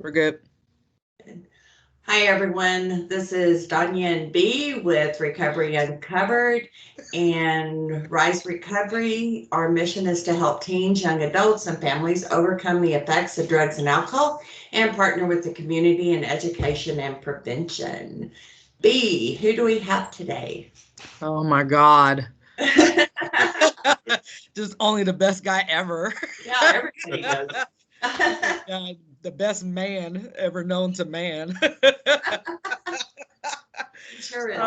We're good. Hi, everyone. This is Danya and B with Recovery Uncovered and Rise Recovery. Our mission is to help teens, young adults, and families overcome the effects of drugs and alcohol and partner with the community in education and prevention. B, who do we have today? Oh my God. Just only the best guy ever. Yeah, everybody does. God, the best man ever known to man. Sure is.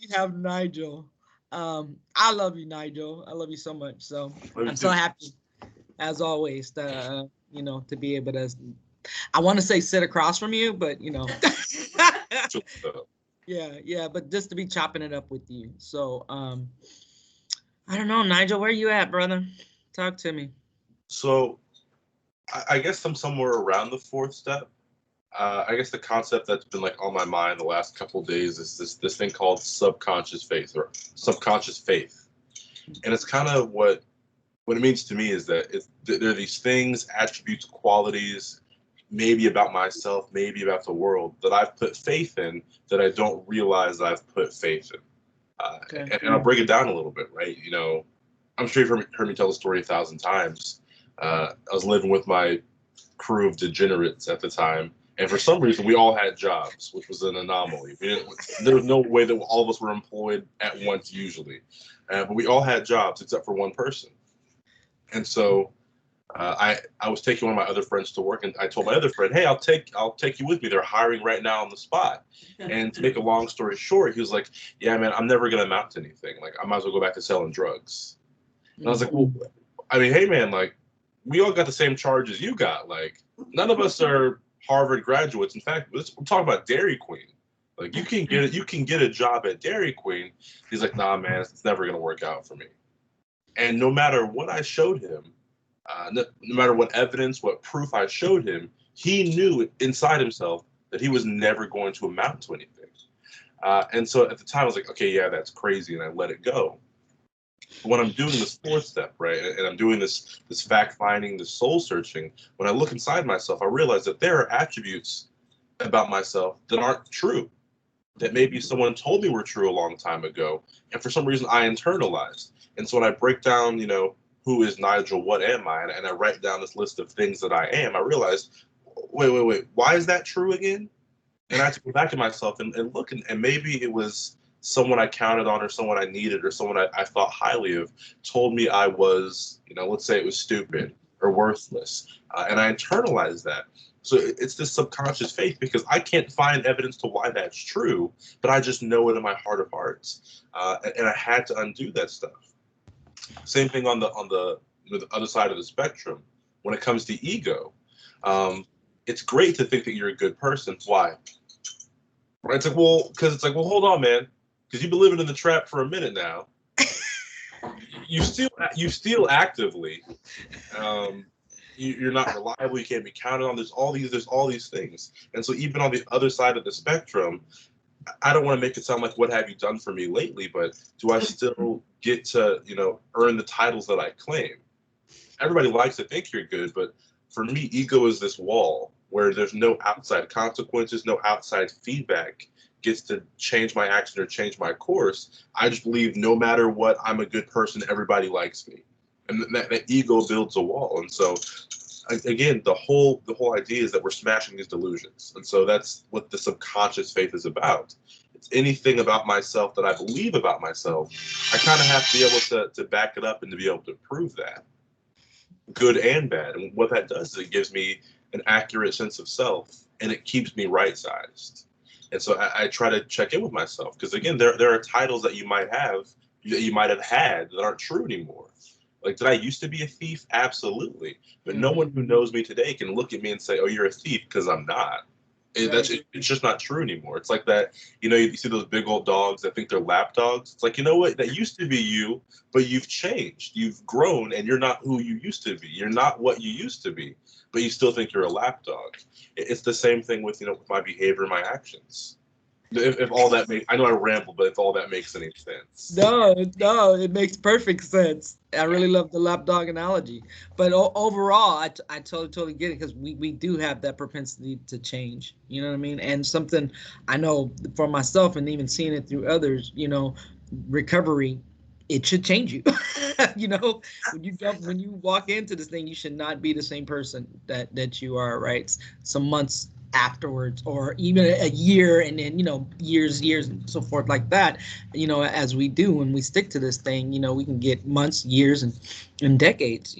We have Nigel. I love you, Nigel. I love you so much. So Love you I'm so too. happy, as always, to be able to. I want to say sit across from you, but yeah, but just to be chopping it up with you. So, I don't know, Nigel, where you at, brother? Talk to me. So I guess I'm somewhere around the fourth step. I guess the concept that's been like on my mind the last couple of days is this thing called subconscious faith or subconscious faith, and it's kind of what it means to me is that there are these things, attributes, qualities, maybe about myself, maybe about the world that I've put faith in that I don't realize I've put faith in. Okay. And I'll break it down a little bit, right? I'm sure you've heard me tell the story 1,000 times. I was living with my crew of degenerates at the time, and for some reason, we all had jobs, which was an anomaly. There was no way that all of us were employed at once usually, but we all had jobs except for one person. And so I was taking one of my other friends to work, and I told my other friend, "Hey, I'll take you with me. They're hiring right now on the spot." And to make a long story short, he was like, "Yeah, man, I'm never gonna amount to anything. Like, I might as well go back to selling drugs." And I was like, "Well, I mean, hey, man, like, we all got the same charges you got. Like, none of us are Harvard graduates. In fact, we're talking about Dairy Queen. Like, you can get a job at Dairy Queen." He's like, "Nah, man, it's never gonna work out for me." And no matter what I showed him, no matter what evidence, what proof I showed him, he knew inside himself that he was never going to amount to anything. And so at the time, I was like, okay, yeah, that's crazy, and I let it go. But when I'm doing this fourth step, right, and I'm doing this fact finding, this soul searching, when I look inside myself, I realize that there are attributes about myself that aren't true, that maybe someone told me were true a long time ago, and for some reason I internalized. And so when I break down, who is Nigel, what am I, and I write down this list of things that I am, I realized, wait, why is that true again? And I had to go back to myself and look, and maybe it was someone I counted on or someone I needed or someone I thought highly of told me I was, let's say it was stupid or worthless. And I internalized that. So it's this subconscious faith because I can't find evidence to why that's true, but I just know it in my heart of hearts. And I had to undo that stuff. Same thing on the other side of the spectrum. When it comes to ego, um, it's great to think that you're a good person. Why? Right? Because hold on, man, because you've been living in the trap for a minute now. You steal actively. Um, you're not reliable. You can't be counted on. There's all these things, and so even on the other side of the spectrum, I don't want to make it sound like what have you done for me lately, but do I still get to earn the titles that I claim? Everybody likes to think you're good, but for me, ego is this wall where there's no outside consequences, no outside feedback gets to change my action or change my course. I just believe no matter what, I'm a good person. Everybody likes me, and that ego builds a wall. And so, again, the whole idea is that we're smashing these delusions, and so that's what the subconscious faith is about. It's anything about myself that I believe about myself. I kind of have to be able to back it up and to be able to prove that good and bad. And what that does is it gives me an accurate sense of self and it keeps me right sized. And so I try to check in with myself because again, there are titles that you might have had that aren't true anymore. Like, did I used to be a thief? Absolutely. But no one who knows me today can look at me and say, "Oh, you're a thief," because I'm not. It's just not true anymore. It's like that, you see those big old dogs that think they're lap dogs. It's like, you know what? That used to be you, but you've changed. You've grown, and you're not who you used to be. You're not what you used to be, but you still think you're a lap dog. It's the same thing with with my behavior and my actions. If all that makes, I know I ramble, but if all that makes any sense. No, no, it makes perfect sense. I really love the lapdog analogy, but overall, I totally get it because we do have that propensity to change. You know what I mean? And something I know for myself, and even seeing it through others, recovery, it should change you. When you walk into this thing, you should not be the same person that you are, right? Some months afterwards, or even a year, and then years and so forth like that, as we do when we stick to this thing, we can get months, years, and decades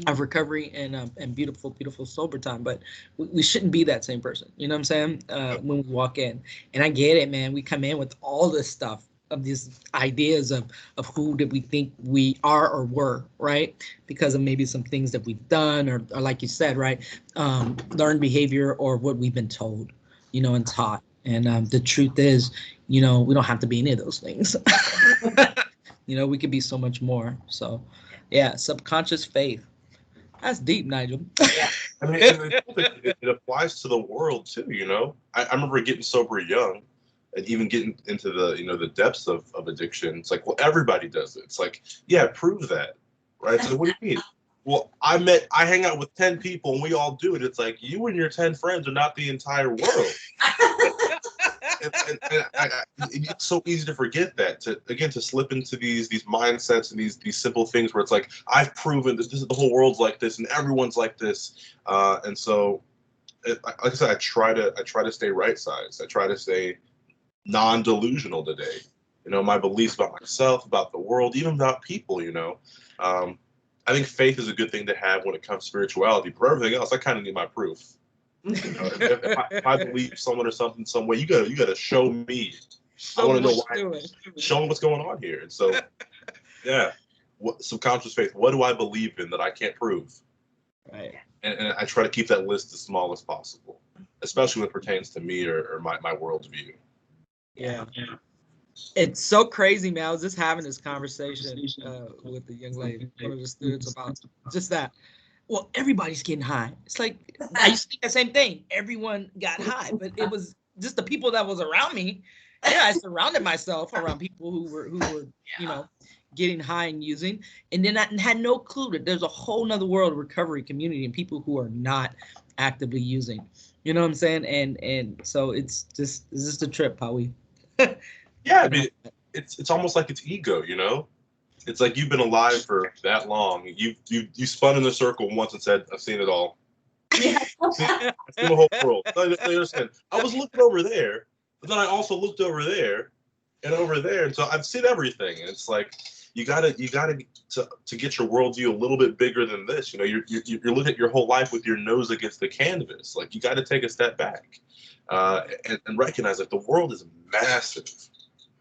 of recovery and beautiful sober time. But we shouldn't be that same person, you know what I'm saying, when we walk in. And I get it, man. We come in with all this stuff, of these ideas of who did we think we are or were, right? Because of maybe some things that we've done, or like you said, right, learned behavior, or what we've been told, and taught. And the truth is, we don't have to be any of those things. We could be so much more. So yeah, subconscious faith. That's deep, Nigel. Yeah. I mean, it applies to the world too. I remember getting sober young, and even getting into the depths of addiction. It's like, well, everybody does it. It's like, yeah, prove that, right? So what do you mean? Well, I hang out with 10 people and we all do it. It's like, you and your 10 friends are not the entire world. It's so easy to forget that, to slip into these mindsets and these simple things where it's like, I've proven that the whole world's like this and everyone's like this, and so, like I said, I try to stay right sized. I try to stay non-delusional today. My beliefs about myself, about the world, even about people. I think faith is a good thing to have when it comes to spirituality. For everything else, I kind of need my proof. If I believe someone or something some way, you gotta show me. I want to know why. Show me what's going on here. And so, yeah, subconscious faith. What do I believe in that I can't prove? Right. And I try to keep that list as small as possible, especially when it pertains to me or my worldview. Yeah. It's so crazy, man. I was just having this conversation with the young lady, one of the students, about just that. Well, everybody's getting high. It's like, I used to think the same thing. Everyone got high, but it was just the people that was around me. Yeah, I surrounded myself around people who were getting high and using, and then I had no clue that there's a whole nother world of recovery community and people who are not actively using. You know what I'm saying? And so it's just a trip, how we. Yeah, I mean, it's almost like it's ego. It's like you've been alive for that long. You spun in the circle once and said, "I've seen it all. Yeah. I've seen the whole world." I understand. I was looking over there, but then I also looked over there, and over there, and so I've seen everything. And it's like you gotta to get your worldview a little bit bigger than this. You're looking at your whole life with your nose against the canvas. Like, you got to take a step back and recognize that the world is massive.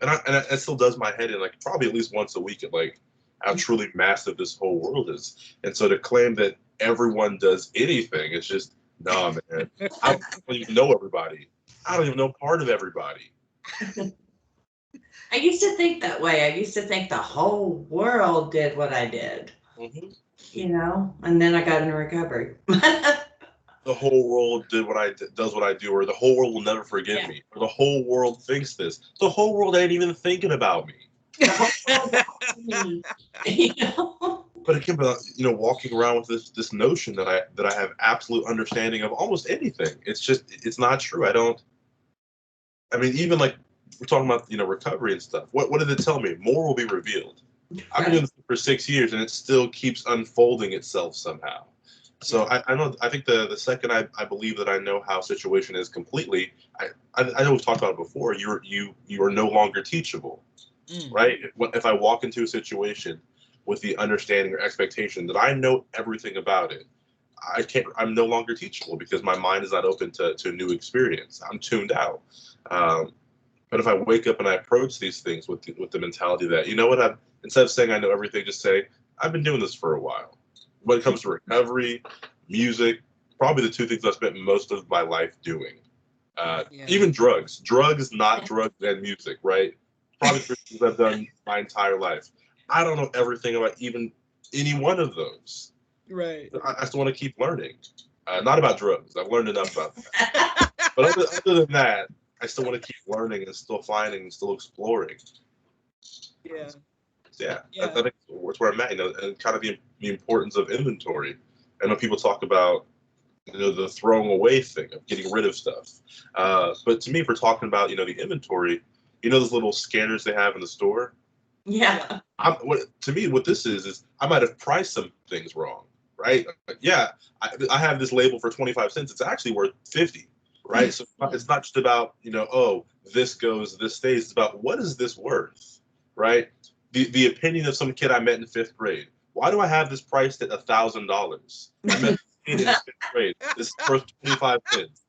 And it still does my head in, like, probably at least once a week, at like how truly massive this whole world is. And so to claim that everyone does anything, it's just, nah, man. I don't even know everybody. I don't even know part of everybody. I used to think that way. I used to think the whole world did what I did, and then I got into recovery. The whole world does what I do, or the whole world will never forgive me, or the whole world thinks this. The whole world ain't even thinking about me. But again, walking around with this notion that I have absolute understanding of almost anything. It's not true. I mean, even like we're talking about, recovery and stuff. What did it tell me? More will be revealed. I've been doing this for 6 years, and it still keeps unfolding itself somehow. So I think the second I believe that I know how a situation is completely, I know we've talked about it before. You are no longer teachable, right? If I walk into a situation with the understanding or expectation that I know everything about it, I'm no longer teachable, because my mind is not open to a new experience. I'm tuned out. But if I wake up and I approach these things with the mentality that, instead of saying I know everything, just say, I've been doing this for a while. When it comes to recovery, music, probably the two things I spent most of my life doing. Even drugs, not drugs and music, right? Probably three things I've done my entire life. I don't know everything about even any one of those. Right. I still want to keep learning. Not about drugs. I've learned enough about that. But other than that, I still want to keep learning and still finding and still exploring. Yeah. So yeah, Yeah. I think that's where I'm at, and kind of the importance of inventory. I know people talk about, the throwing away thing of getting rid of stuff. But to me, if we're talking about, the inventory, those little scanners they have in the store. Yeah. To me, what this is I might have priced some things wrong, right? Yeah, I have this label for 25 cents. It's actually worth 50, right? So it's not just about, oh, this goes, this stays. It's about what is this worth, right? The opinion of some kid I met in 5th grade. Why do I have this priced at $1,000? I met this kid in 5th grade. This is worth 25 cents.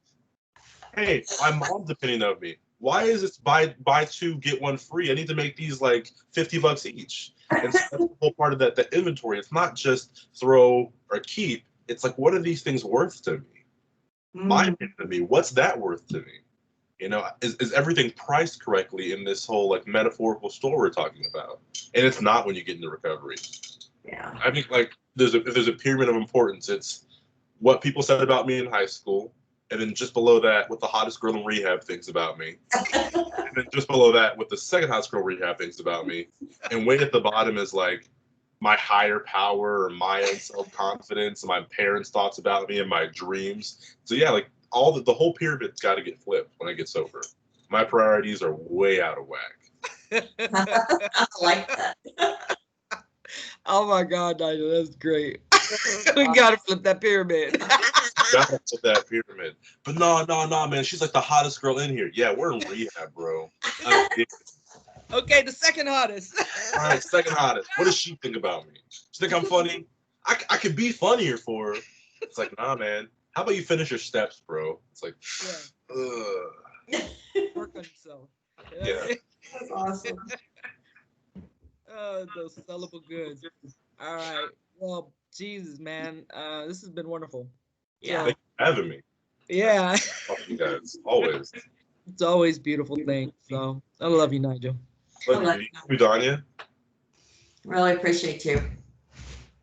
Hey, my mom's opinion of me. Why is this buy two get one free? I need to make these like $50 each. And so that's the whole part of that inventory. It's not just throw or keep. It's like, what are these things worth to me? My opinion of me. What's that worth to me? Is everything priced correctly in this whole like metaphorical store we're talking about? And it's not when you get into recovery. Yeah. I think like if there's a pyramid of importance, it's what people said about me in high school, and then just below that, what the hottest girl in rehab thinks about me, and then just below that, what the second hottest girl in rehab thinks about me, and way at the bottom is like my higher power or my own self-confidence, and my parents' thoughts about me and my dreams. So yeah, like the whole pyramid's got to get flipped when I get sober. My priorities are way out of whack. I like that. Oh my God, Nigel, that's great. We gotta flip that pyramid. Gotta flip that pyramid. But no, man. She's like the hottest girl in here. Yeah, we're in rehab, bro. Okay, the second hottest. All right, second hottest. What does she think about me? She think I'm funny? I could be funnier for her. It's like, nah, man. How about you finish your steps, bro? It's like, ugh. Work on yourself. Yeah. That's awesome. Oh, those sellable goods. All right. Well, Jesus, man. This has been wonderful. Yeah. Thank you for having me. Yeah. Fuck you guys, always. It's always a beautiful thing. So I love you, Nigel. Love you, Danya. Really appreciate you.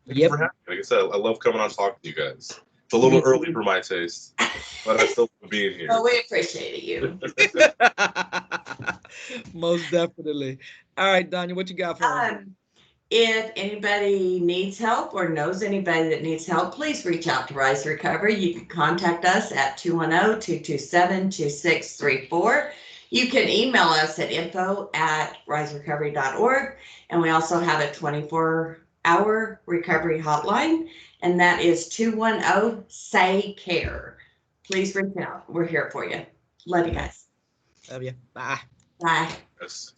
Thank you for having me. Like I said, I love coming on and talking to you guys. It's a little early for my taste, but I still love being here. Well, we appreciate you. Most definitely. All right, Danya, what you got for us? If anybody needs help or knows anybody that needs help, please reach out to Rise Recovery. You can contact us at 210-227-2634. You can email us at info@riserecovery.org. And we also have a 24-hour recovery hotline, and that is 210-SAY-CARE. Please reach out. We're here for you. Love you guys. Love you. Bye. Bye. Yes.